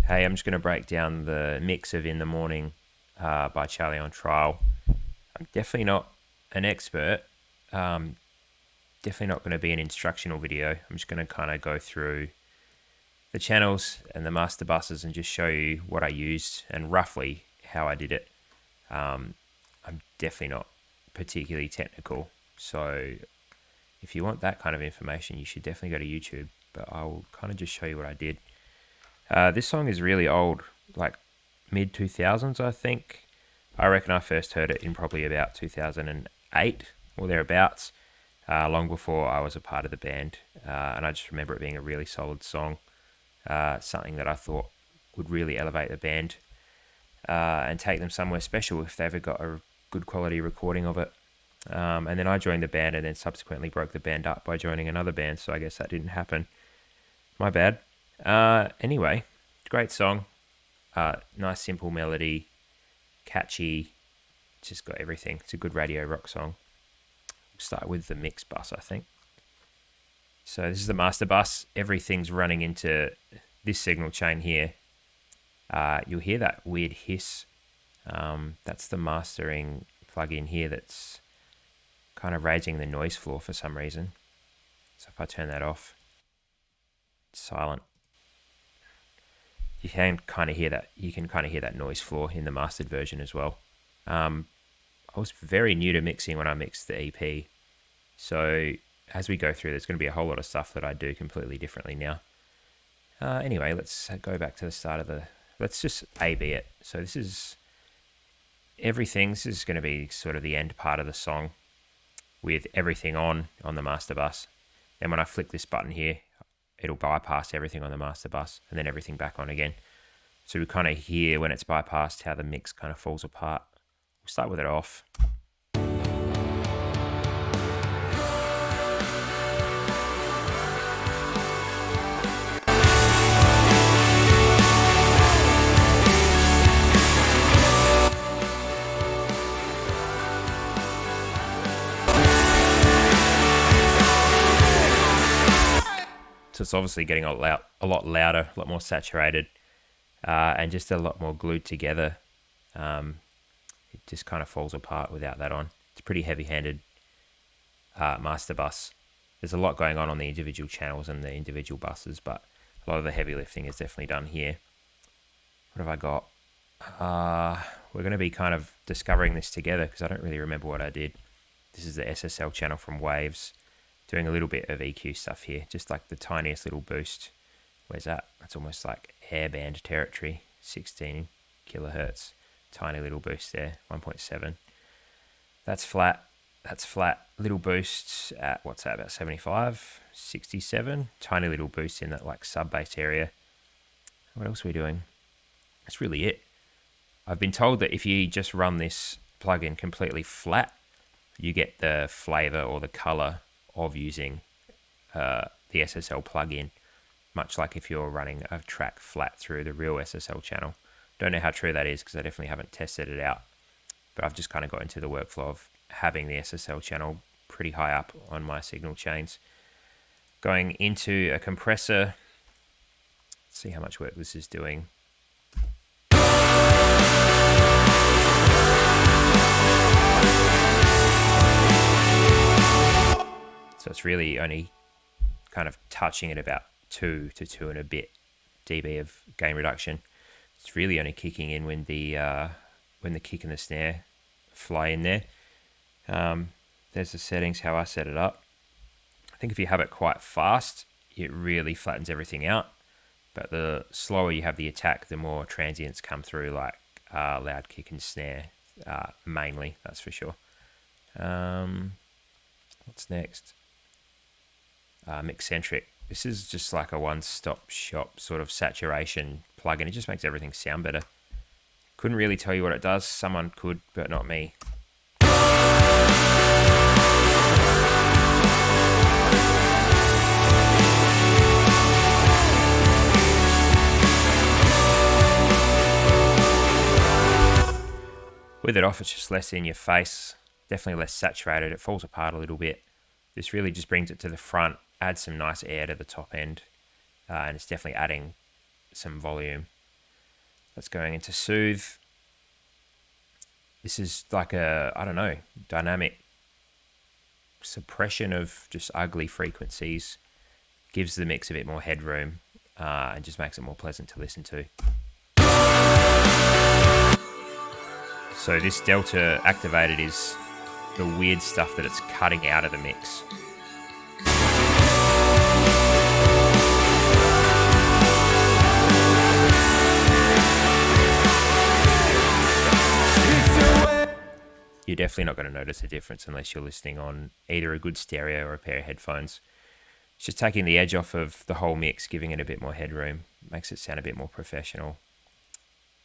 Hey, I'm just going to break down the mix of In the Morning by Charlie on Trial. I'm definitely not an expert. Definitely not going to be an instructional video. I'm just going to kind of go through the channels and the master buses and just show you what I used and roughly how I did it. I'm definitely not particularly technical, so if you want that kind of information, you should definitely go to YouTube, but I'll kind of just show you what I did. This song is really old, like mid 2000s, I think. I reckon I first heard it in probably about 2008 or thereabouts, long before I was a part of the band. And I just remember it being a really solid song, something that I thought would really elevate the band and take them somewhere special if they ever got a good quality recording of it. And then I joined the band and then subsequently broke the band up by joining another band, so I guess that didn't happen. My bad. Anyway, great song. Nice simple melody, catchy, just got everything. It's a good radio rock song. We'll start with the mix bus, I think. So this is the master bus. Everything's running into this signal chain here. You'll hear that weird hiss. That's the mastering plug-in here that's kind of raising the noise floor for some reason. So if I turn that off, it's silent. You can kind of hear that. You can kind of hear that noise floor in the mastered version as well. I was very new to mixing when I mixed the EP, so as we go through, there's going to be a whole lot of stuff that I do completely differently now. Anyway, let's go back to the start of let's just A-B it. So this is everything. This is going to be sort of the end part of the song with everything on the master bus. Then when I flick this button here, it'll bypass everything on the master bus and then everything back on again. So we kind of hear when it's bypassed how the mix kind of falls apart. We'll start with it off. So it's obviously getting a lot louder, a lot more saturated, and just a lot more glued together. It just kind of falls apart without that on. It's a pretty heavy-handed master bus. There's a lot going on the individual channels and the individual buses, but a lot of the heavy lifting is definitely done here. What have I got? We're going to be kind of discovering this together because I don't really remember what I did. This is the SSL channel from Waves. Doing a little bit of EQ stuff here, just like the tiniest little boost. Where's that? That's almost like airband territory, 16 kilohertz. Tiny little boost there, 1.7. That's flat. Little boost at, what's that, about 75, 67. Tiny little boost in that like sub bass area. What else are we doing? That's really it. I've been told that if you just run this plugin completely flat, you get the flavor or the color of using the SSL plugin, much like if you're running a track flat through the real SSL channel. Don't know how true that is because I definitely haven't tested it out, but I've just kind of got into the workflow of having the SSL channel pretty high up on my signal chains. Going into a compressor, let's see how much work this is doing. So it's really only kind of touching at about 2 to 2 and a bit dB of gain reduction. It's really only kicking in when the kick and the snare fly in there. There's the settings, how I set it up. I think if you have it quite fast, it really flattens everything out. But the slower you have the attack, the more transients come through, like loud kick and snare, mainly, that's for sure. What's next? Mixcentric. This is just like a one-stop shop sort of saturation plugin. It just makes everything sound better. Couldn't really tell you what it does. Someone could, but not me. With it off, it's just less in your face. Definitely less saturated. It falls apart a little bit. This really just brings it to the front, adds some nice air to the top end, and it's definitely adding some volume. That's going into soothe. This is like a, I don't know, dynamic suppression of just ugly frequencies. Gives the mix a bit more headroom and just makes it more pleasant to listen to. So this delta activated is the weird stuff that it's cutting out of the mix. You're definitely not going to notice a difference unless you're listening on either a good stereo or a pair of headphones. It's just taking the edge off of the whole mix, giving it a bit more headroom, makes it sound a bit more professional.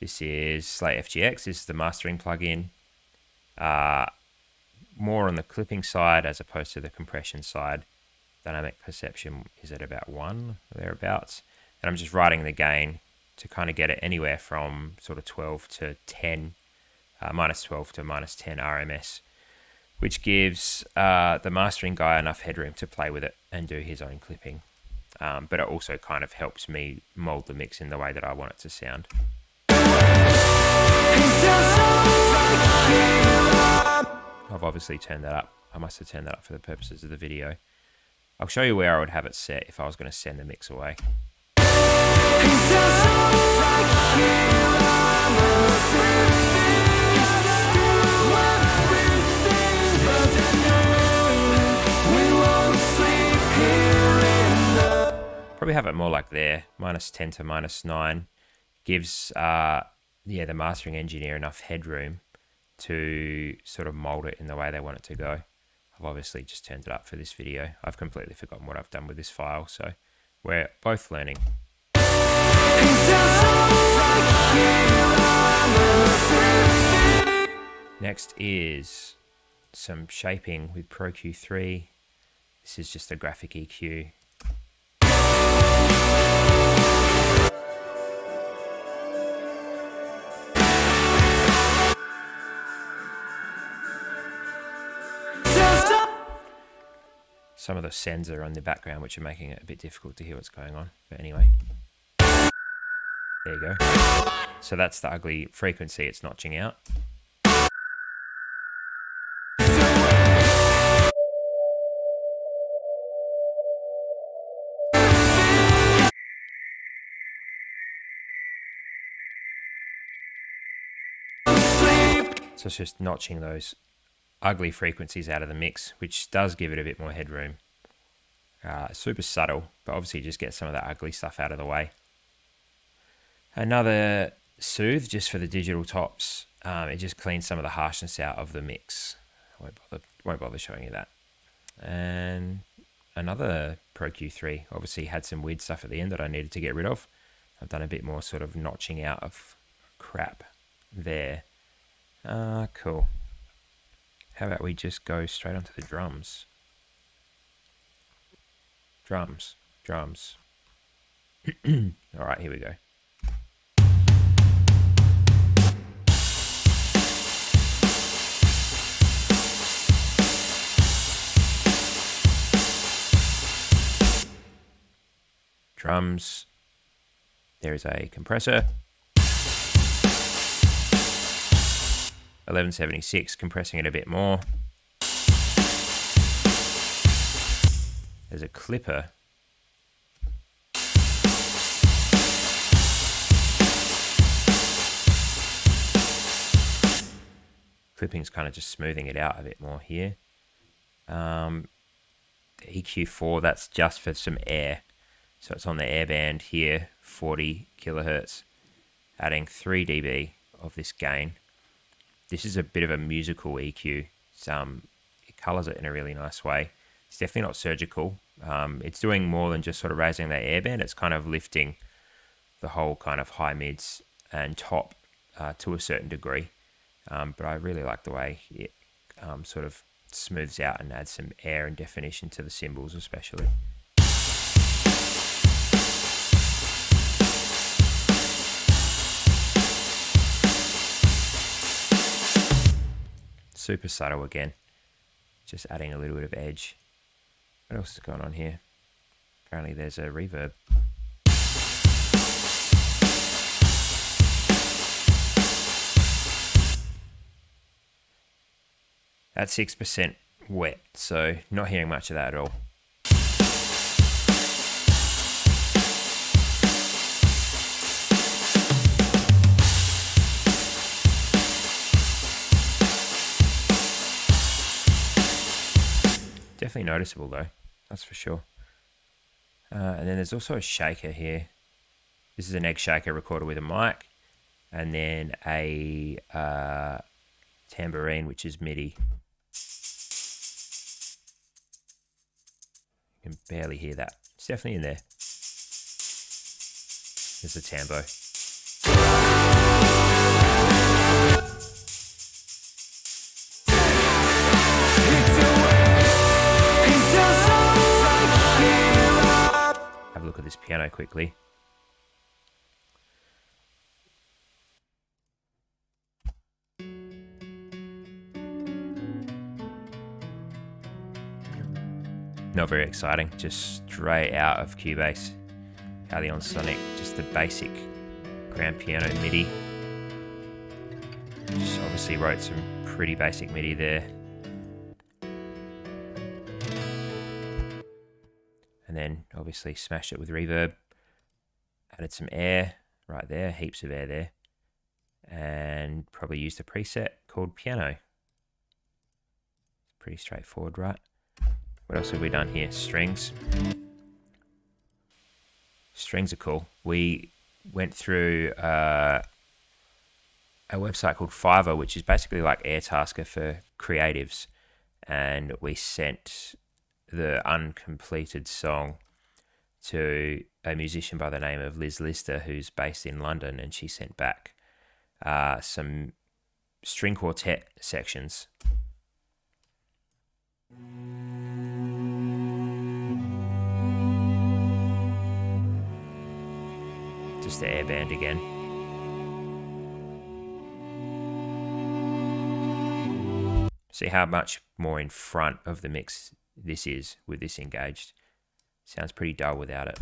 This is Slate FGX, this is the mastering plugin. More on the clipping side as opposed to the compression side. Dynamic perception is at about 1 or thereabouts. And I'm just writing the gain to kind of get it anywhere from sort of 12 to 10, minus 12 to minus 10 RMS, which gives the mastering guy enough headroom to play with it and do his own clipping. But it also kind of helps me mold the mix in the way that I want it to sound. I've obviously turned that up. I must have turned that up for the purposes of the video. I'll show you where I would have it set if I was going to send the mix away. Probably have it more like there, minus 10 to minus 9. Gives the mastering engineer enough headroom to sort of mold it in the way they want it to go. I've obviously just turned it up for this video. I've completely forgotten what I've done with this file, so we're both learning. Next is some shaping with Pro Q3. This is just a graphic EQ. Some of the sends are on the background, which are making it a bit difficult to hear what's going on. But anyway, there you go. So that's the ugly frequency it's notching out. So it's just notching those ugly frequencies out of the mix, which does give it a bit more headroom. Super subtle, but obviously just get some of that ugly stuff out of the way. Another soothe just for the digital tops. It just cleans some of the harshness out of the mix. I won't bother showing you that. And another Pro Q3 obviously had some weird stuff at the end that I needed to get rid of. I've done a bit more sort of notching out of crap there. Cool. How about we just go straight onto the drums? Drums. All right, here we go. Drums. There is a compressor. 1176, compressing it a bit more. There's a clipper. Clipping's kind of just smoothing it out a bit more here. The EQ4, that's just for some air. So it's on the air band here, 40 kilohertz, adding 3 dB of this gain. This is a bit of a musical EQ. It colors it in a really nice way. It's definitely not surgical. It's doing more than just sort of raising that airband. It's kind of lifting the whole kind of high mids and top to a certain degree. But I really like the way it sort of smooths out and adds some air and definition to the cymbals especially. Super subtle again, just adding a little bit of edge. What else is going on here? Apparently there's a reverb. at 6% wet, so not hearing much of that at all. Definitely noticeable though, that's for sure. And then there's also a shaker here. This is an egg shaker recorded with a mic, and then a tambourine, which is MIDI. You can barely hear that. It's definitely in there. There's the tambo. Have a look at this piano quickly. Not very exciting, just straight out of Cubase. Kalajian Sonic, just the basic grand piano MIDI. Just obviously wrote some pretty basic MIDI there. And then obviously smashed it with reverb. Added some air right there, heaps of air there. And probably used a preset called piano. Pretty straightforward, right? What else have we done here? Strings. Strings are cool. We went through a website called Fiverr, which is basically like Airtasker for creatives. And we sent the uncompleted song to a musician by the name of Liz Lister, who's based in London, and she sent back some string quartet sections. Just the air band again. See how much more in front of the mix this is with this engaged. Sounds pretty dull without it.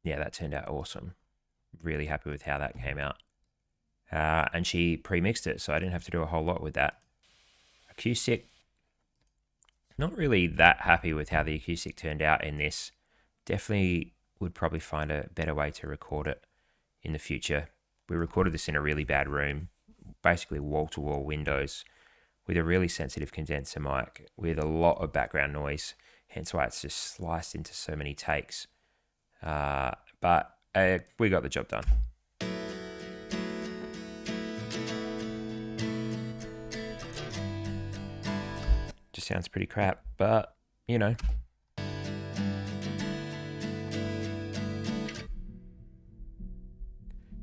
Yeah, that turned out awesome. Really happy with how that came out. And she pre-mixed it, so I didn't have to do a whole lot with that. Acoustic, not really that happy with how the acoustic turned out in this. Definitely would probably find a better way to record it in the future. We recorded this in a really bad room, basically wall-to-wall windows, with a really sensitive condenser mic, with a lot of background noise, hence why it's just sliced into so many takes. But we got the job done. Just sounds pretty crap, but you know.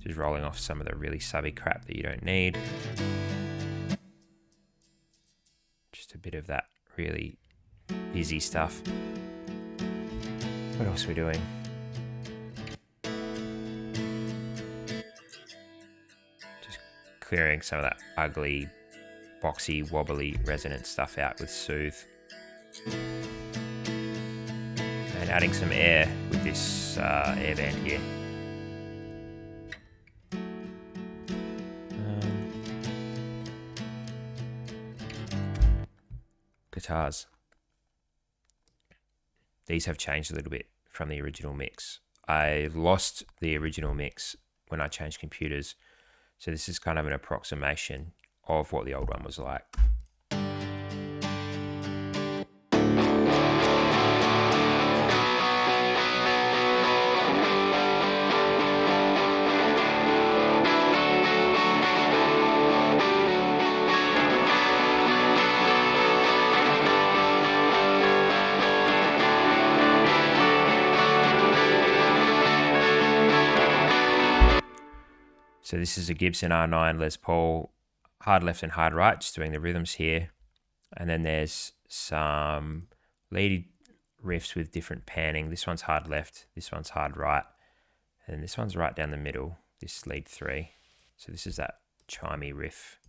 Just rolling off some of the really subby crap that you don't need. Just a bit of that really busy stuff. What else are we doing? Just clearing some of that ugly, boxy, wobbly, resonant stuff out with Soothe. And adding some air with this air band here. Guitars. These have changed a little bit from the original mix. I lost the original mix when I changed computers, so this is kind of an approximation of what the old one was like. So this is a Gibson R9 Les Paul, hard left and hard right, just doing the rhythms here. And then there's some lead riffs with different panning. This one's hard left, this one's hard right, and this one's right down the middle, this lead 3. So this is that chimey riff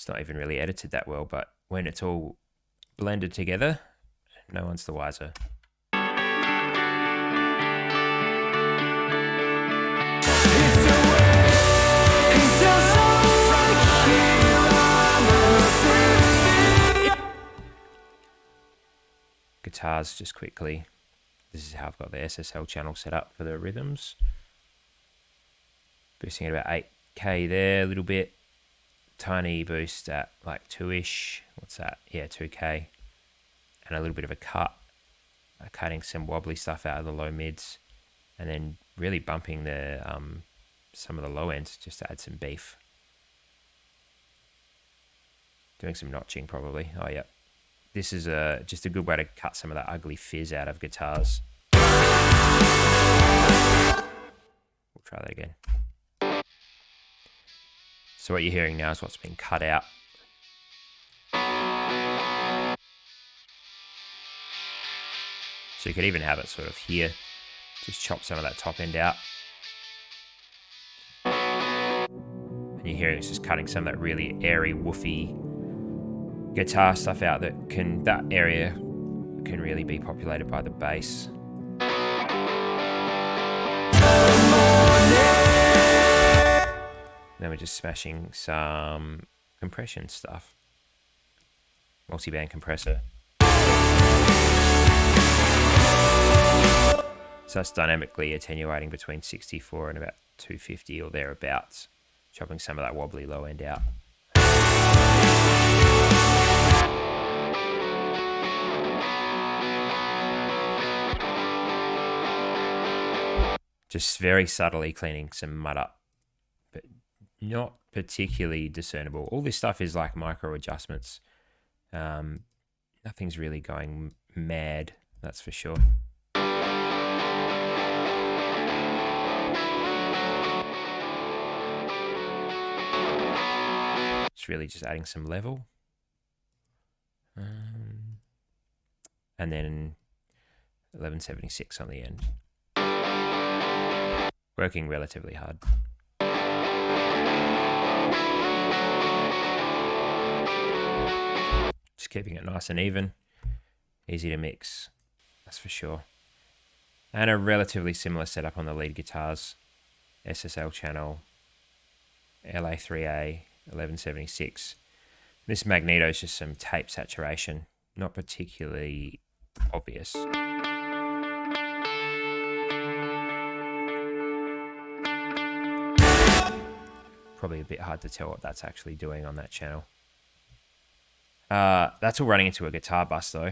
It's not even really edited that well, but when it's all blended together, no one's the wiser. Guitars, just quickly. This is how I've got the SSL channel set up for the rhythms. Boosting at about 8K there, a little bit. Tiny boost at like 2-ish. What's that? Yeah, 2K. And a little bit of a cut. Cutting some wobbly stuff out of the low mids. And then really bumping the some of the low ends just to add some beef. Doing some notching probably. Oh, yeah. This is just a good way to cut some of that ugly fizz out of guitars. We'll try that again. So what you're hearing now is what's been cut out. So you could even have it sort of here. Just chop some of that top end out. And you're hearing it's just cutting some of that really airy, woofy guitar stuff out that area can really be populated by the bass. Then we're just smashing some compression stuff. Multi-band compressor. So that's dynamically attenuating between 64 and about 250 or thereabouts. Chopping some of that wobbly low end out. Just very subtly cleaning some mud up, but not particularly discernible. All this stuff is like micro adjustments. Nothing's really going mad, that's for sure. It's really just adding some level. And then 1176 on the end. Working relatively hard. Just keeping it nice and even. Easy to mix, that's for sure. And a relatively similar setup on the lead guitars. SSL channel, LA3A, 1176. This magneto is just some tape saturation, not particularly obvious. Probably a bit hard to tell what that's actually doing on that channel. That's all running into a guitar bus though.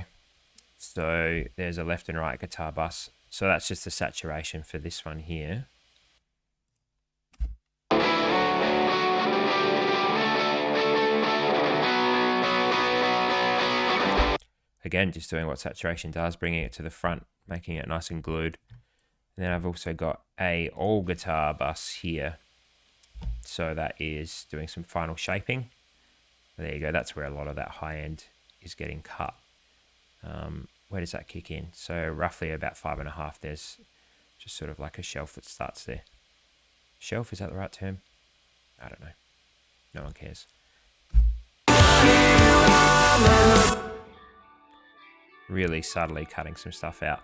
So there's a left and right guitar bus. So that's just the saturation for this one here. Again, just doing what saturation does, bringing it to the front, making it nice and glued. And then I've also got a all guitar bus here. So that is doing some final shaping. There you go. That's where a lot of that high end is getting cut. Where does that kick in? So roughly about 5.5. There's just sort of like a shelf that starts there. Shelf, is that the right term? I don't know. No one cares. Really subtly cutting some stuff out.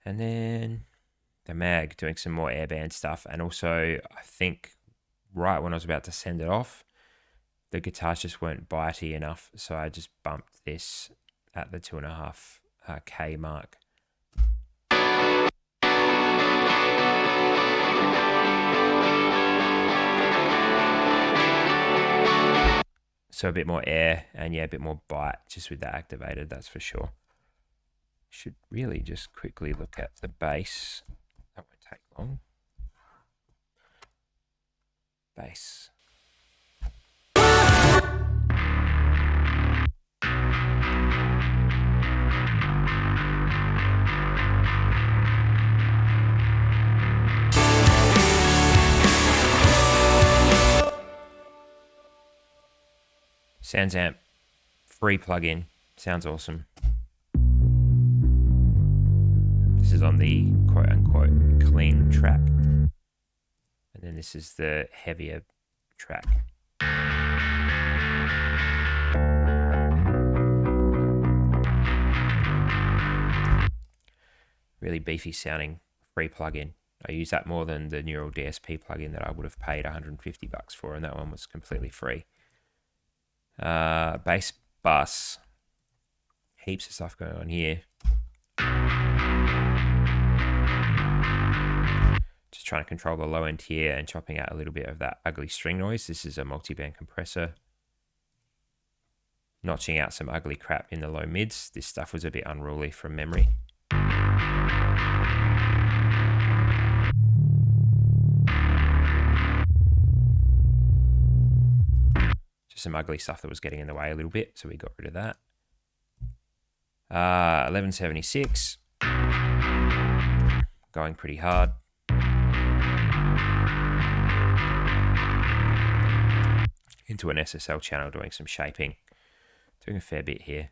And then the mag, doing some more airband stuff. And also, I think right when I was about to send it off, the guitars just weren't bitey enough. So I just bumped this at the 2.5K mark. So a bit more air and yeah, a bit more bite just with that activated, that's for sure. Should really just quickly look at the bass. That won't take long. Bass. Sounds Amp, free plugin, sounds awesome. This is on the quote unquote clean track. And then this is the heavier track. Really beefy sounding free plugin. I use that more than the Neural DSP plugin that I would have paid $150 for, and that one was completely free. Bass bus. Heaps of stuff going on here. Just trying to control the low end here and chopping out a little bit of that ugly string noise. This is a multi-band compressor. Notching out some ugly crap in the low mids. This stuff was a bit unruly from memory. Just some ugly stuff that was getting in the way a little bit, so we got rid of that. 1176. Going pretty hard. Into an SSL channel, doing some shaping. Doing a fair bit here.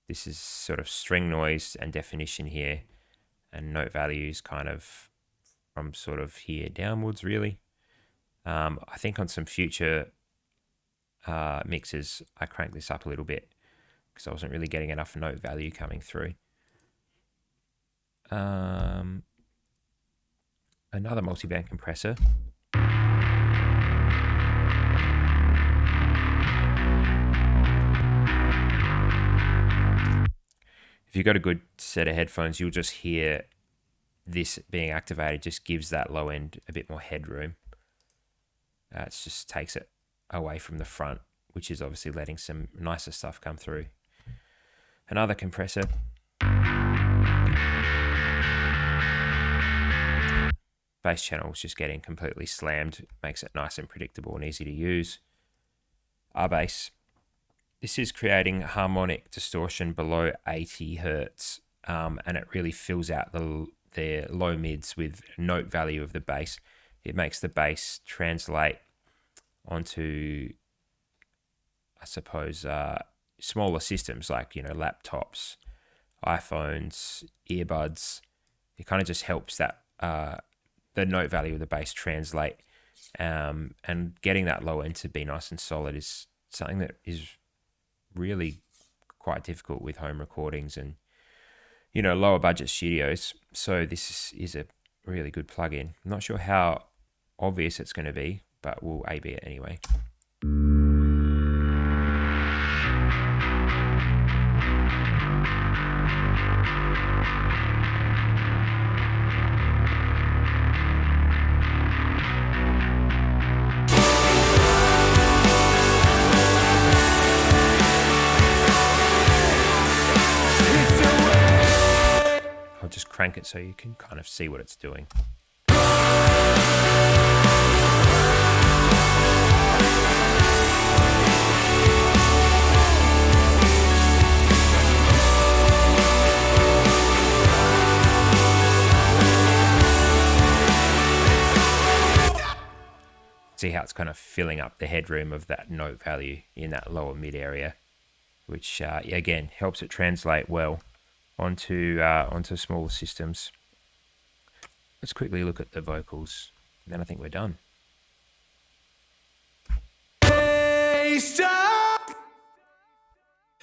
This is sort of string noise and definition here, and note values kind of from sort of here downwards, really. I think on some future mixes, I cranked this up a little bit because I wasn't really getting enough note value coming through. Another multi-band compressor. If you've got a good set of headphones, you'll just hear this being activated. Just gives that low end a bit more headroom. It just takes it away from the front, which is obviously letting some nicer stuff come through. Another compressor. Bass channel is just getting completely slammed. Makes it nice and predictable and easy to use. R-bass. This is creating harmonic distortion below 80 hertz, and it really fills out the low mids with note value of the bass. It makes the bass translate onto, I suppose, smaller systems like, laptops, iPhones, earbuds. It kind of just helps that the note value of the bass translate, and getting that low end to be nice and solid is something that is really quite difficult with home recordings and lower budget studios. So this is a really good plugin. I'm not sure how obvious it's going to be, but we'll A/B it anyway. I'll just crank it so you can kind of see what it's doing. See how it's kind of filling up the headroom of that note value in that lower mid area, which again helps it translate well onto smaller systems. Let's quickly look at the vocals, and then I think we're done. Waste of,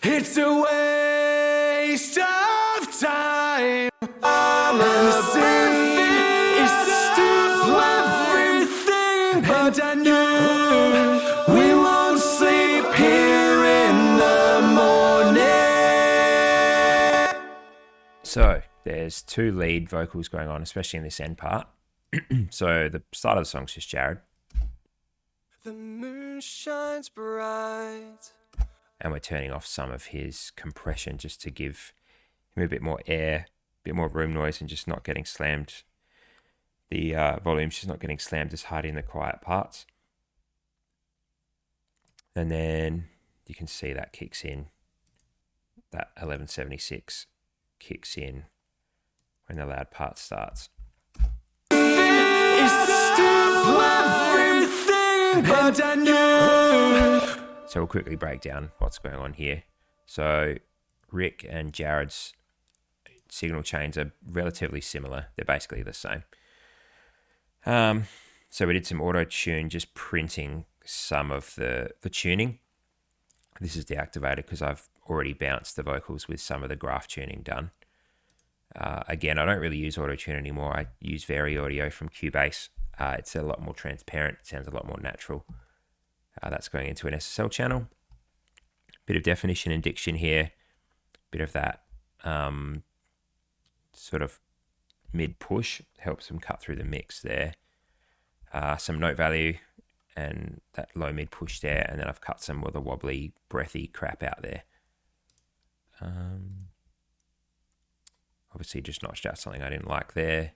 it's a waste of time. All of everything is still everything, but I knew we won't sleep here in the morning. So there's two lead vocals going on, especially in this end part. So the start of the song's just Jared. The moon shines bright. And we're turning off some of his compression just to give him a bit more air, a bit more room noise, and just not getting slammed. The volume's just not getting slammed as hard in the quiet parts. And then you can see that kicks in. That 1176 kicks in when the loud part starts. So we'll quickly break down what's going on here. So Rick and Jared's signal chains are relatively similar. They're basically the same. So we did some auto tune, just printing some of the tuning. This is deactivated because I've already bounced the vocals with some of the graph tuning done. Again, I don't really use auto tune anymore. I use Vari Audio from Cubase. It's a lot more transparent. It sounds a lot more natural. That's going into an SSL channel. Bit of definition and diction here. Bit of that sort of mid push helps them cut through the mix there. Some note value and that low mid push there, and then I've cut some of the wobbly breathy crap out there. Obviously just notched out something I didn't like there.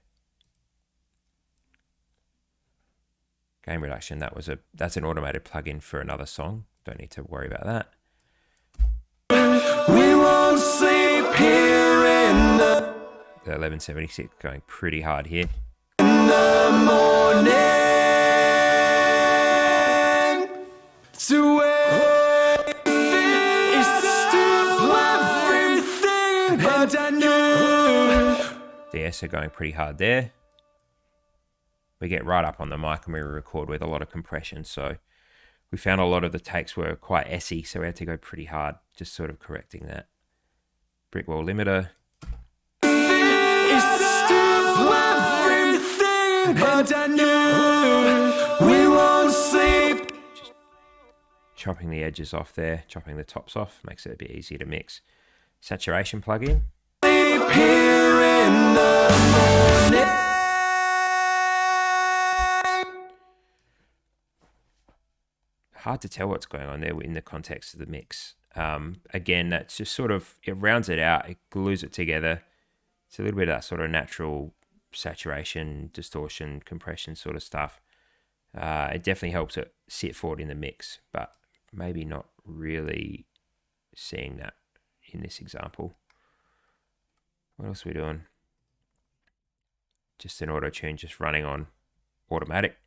Gain reduction, that's an automated plugin for another song. Don't need to worry about that. We won't sleep here in the 1176 going pretty hard here. In the morning, to everything but I knew. The S are going pretty hard there. We get right up on the mic and we record with a lot of compression, so we found a lot of the takes were quite S-y, so we had to go pretty hard, just sort of correcting that. Brick wall limiter. But I knew we won't sleep. Just chopping the edges off there, chopping the tops off, makes it a bit easier to mix. Saturation plugin. Sleep here in the morning. Hard to tell what's going on there in the context of the mix. Again, that's just sort of, it rounds it out, it glues it together. It's a little bit of that sort of natural saturation, distortion, compression sort of stuff. It definitely helps it sit forward in the mix, but maybe not really seeing that in this example. What else are we doing? Just an auto tune, just running on automatic.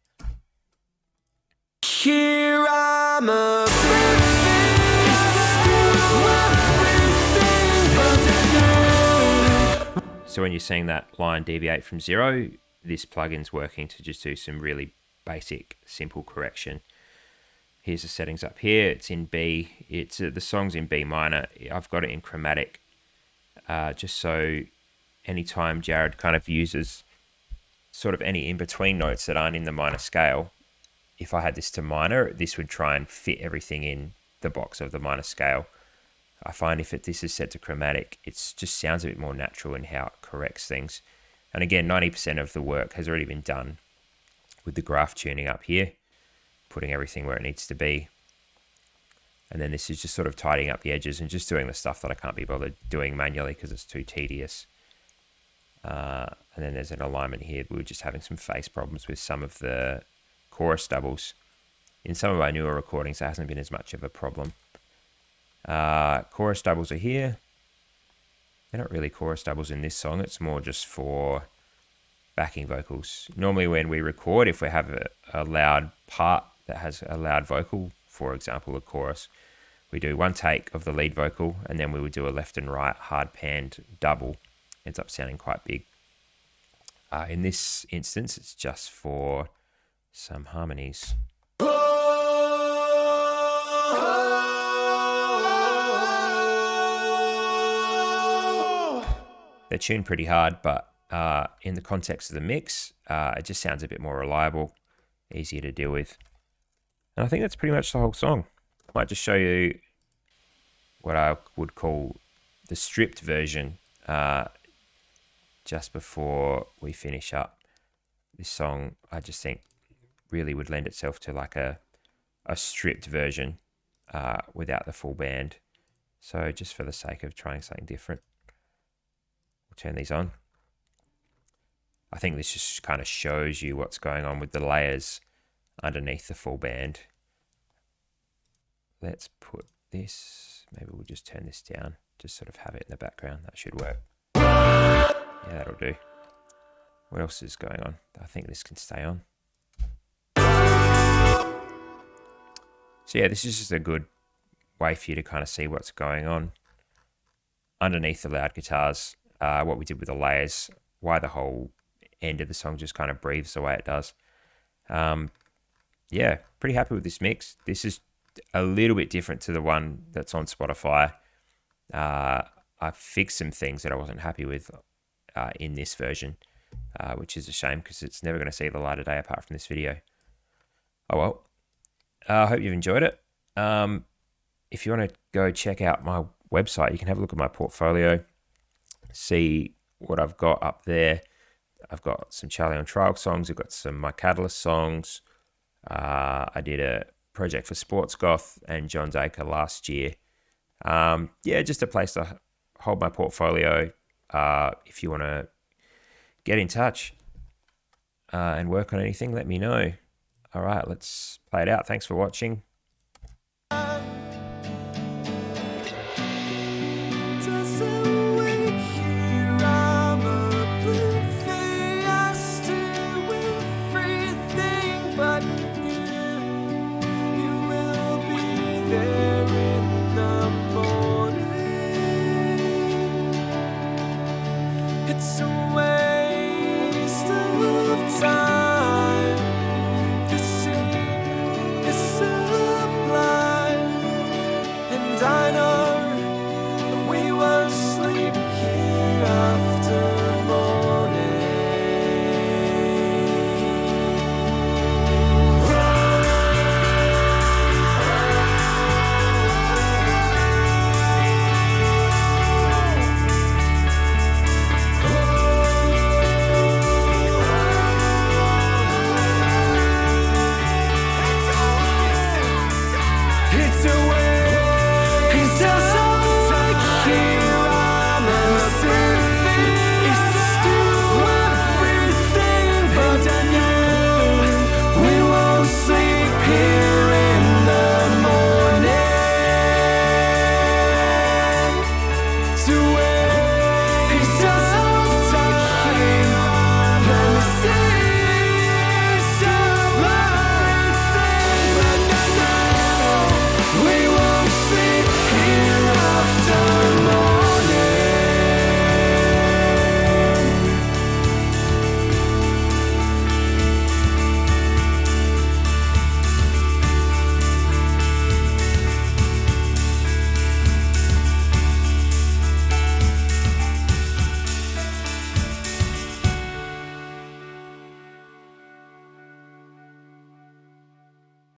Here I'm a So when you're seeing that line deviate from 0, this plugin's working to just do some really basic, simple correction. Here's the settings up here. It's in B. It's the song's in B minor. I've got it in chromatic, just so anytime Jared kind of uses sort of any in-between notes that aren't in the minor scale, if I had this to minor, this would try and fit everything in the box of the minor scale. I find if this is set to chromatic, it just sounds a bit more natural in how it corrects things. And again, 90% of the work has already been done with the graph tuning up here, putting everything where it needs to be. And then this is just sort of tidying up the edges and just doing the stuff that I can't be bothered doing manually because it's too tedious. And then there's an alignment here. We were just having some phase problems with some of the chorus doubles. In some of our newer recordings, there hasn't been as much of a problem. Chorus doubles are here. They're not really chorus doubles in this song. It's more just for backing vocals. Normally when we record, if we have a loud part that has a loud vocal, for example, a chorus, we do one take of the lead vocal and then we would do a left and right hard panned double. Ends up sounding quite big. In this instance, it's just for some harmonies. They're tuned pretty hard, but in the context of the mix, it just sounds a bit more reliable, easier to deal with. And I think that's pretty much the whole song. I might just show you what I would call the stripped version just before we finish up. This song, I just think, really would lend itself to like a stripped version without the full band. So just for the sake of trying something different, we'll turn these on. I think this just kind of shows you what's going on with the layers underneath the full band. Let's put this, maybe we'll just turn this down, just sort of have it in the background. That should work. Yeah, that'll do. What else is going on? I think this can stay on. So yeah, this is just a good way for you to kind of see what's going on underneath the loud guitars, what we did with the layers, why the whole end of the song just kind of breathes the way it does. Yeah, pretty happy with this mix. This is a little bit different to the one that's on Spotify. I fixed some things that I wasn't happy with in this version, which is a shame because it's never going to see the light of day apart from this video. Oh well. I hope you've enjoyed it. If you want to go check out my website, you can have a look at my portfolio, see what I've got up there. I've got some Charlie on Trial songs. I've got some My Catalyst songs. I did a project for Sports Goth and John's Acre last year. Yeah, just a place to hold my portfolio. If you want to get in touch and work on anything, let me know. All right, let's play it out. Thanks for watching. It's a waste of time.